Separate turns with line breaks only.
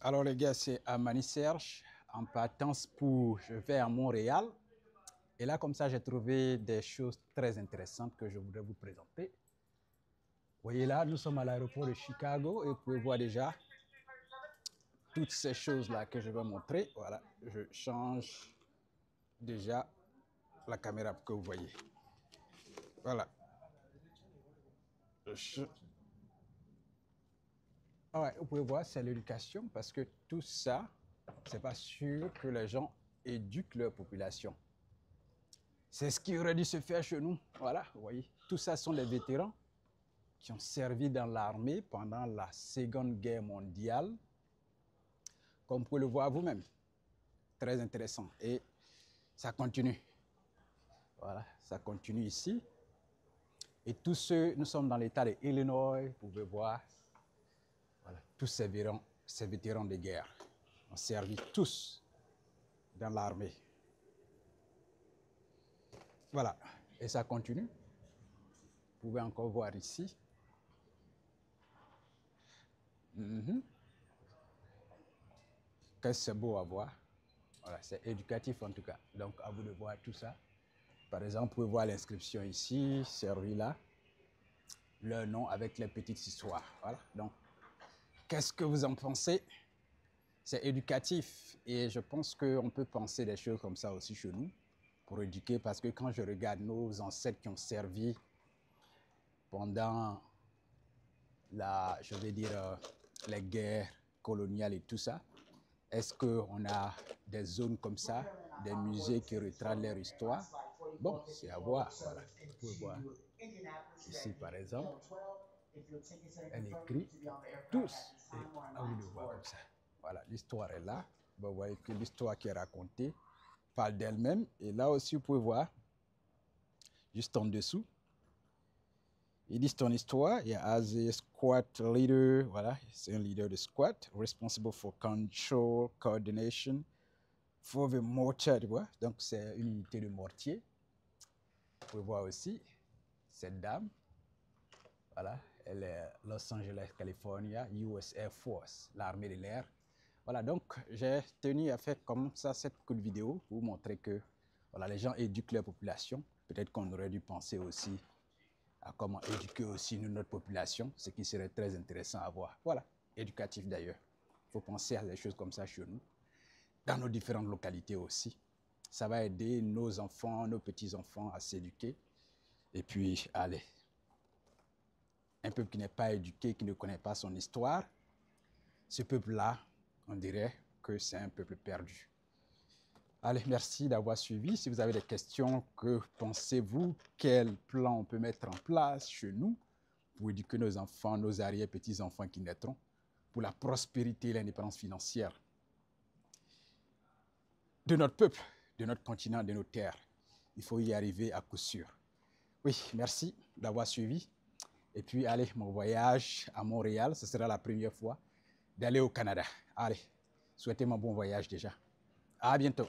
Alors les gars, c'est Amani Serge en partance pour je vais à Montréal. Et là, comme ça, j'ai trouvé des choses très intéressantes que je voudrais vous présenter. Vous voyez là, nous sommes à l'aéroport de Chicago et vous pouvez voir déjà toutes ces choses-là que je vais montrer. Voilà, je change déjà la caméra pour que vous voyez. Voilà. Ouais, vous pouvez voir, c'est l'éducation parce que tout ça, c'est pas sûr que les gens éduquent leur population. C'est ce qui aurait dû se faire chez nous. Voilà, vous voyez, tout ça sont des vétérans qui ont servi dans l'armée pendant la Seconde Guerre mondiale. Comme vous pouvez le voir vous-même. Très intéressant. Et ça continue. Voilà, ça continue ici. Et tous ceux, nous sommes dans l'état de Illinois, vous pouvez voir, voilà, tous ces vétérans de guerre ont servi tous dans l'armée. Voilà, et ça continue. Vous pouvez encore voir ici. Qu'est-ce que c'est beau à voir. Voilà, c'est éducatif en tout cas. Donc, à vous de voir tout ça. Par exemple, vous pouvez voir l'inscription ici, celui-là, leur nom avec les petites histoires. Voilà. Donc, qu'est-ce que vous en pensez? C'est éducatif et je pense qu'on peut penser des choses comme ça aussi chez nous pour éduquer parce que quand je regarde nos ancêtres qui ont servi pendant je vais dire, les guerres coloniales et tout ça, est-ce qu'on a des zones comme ça, des musées qui retracent leur histoire? Bon, c'est à voir. Voilà. Vous pouvez voir ici, par exemple, elle écrit tous. Et à vous de voir comme ça. Voilà, l'histoire est là. Vous voyez que l'histoire qui est racontée parle d'elle-même. Et là aussi, vous pouvez voir, juste en dessous, ils disent ton histoire. Il y a as a squat leader. Voilà, c'est un leader de squat, responsible for control, coordination, for the mortar, tu vois. Donc, c'est une unité de mortier. Vous pouvez voir aussi cette dame. Voilà, elle est Los Angeles, California, US Air Force, l'armée de l'air. Voilà, donc j'ai tenu à faire comme ça cette courte vidéo pour vous montrer que voilà, les gens éduquent leur population. Peut-être qu'on aurait dû penser aussi à comment éduquer aussi notre population, ce qui serait très intéressant à voir. Voilà, éducatif d'ailleurs. Il faut penser à des choses comme ça chez nous, dans nos différentes localités aussi. Ça va aider nos enfants, nos petits-enfants à s'éduquer. Et puis, allez, un peuple qui n'est pas éduqué, qui ne connaît pas son histoire, ce peuple-là, on dirait que c'est un peuple perdu. Allez, merci d'avoir suivi. Si vous avez des questions, que pensez-vous? Quel plan on peut mettre en place chez nous pour éduquer nos enfants, nos arrière-petits-enfants qui naîtront, pour la prospérité et l'indépendance financière de notre peuple, de notre continent, de nos terres? Il faut y arriver à coup sûr. Oui, merci d'avoir suivi. Et puis, allez, mon voyage à Montréal, ce sera la première fois d'aller au Canada. Allez, souhaitez-moi bon voyage déjà. À bientôt.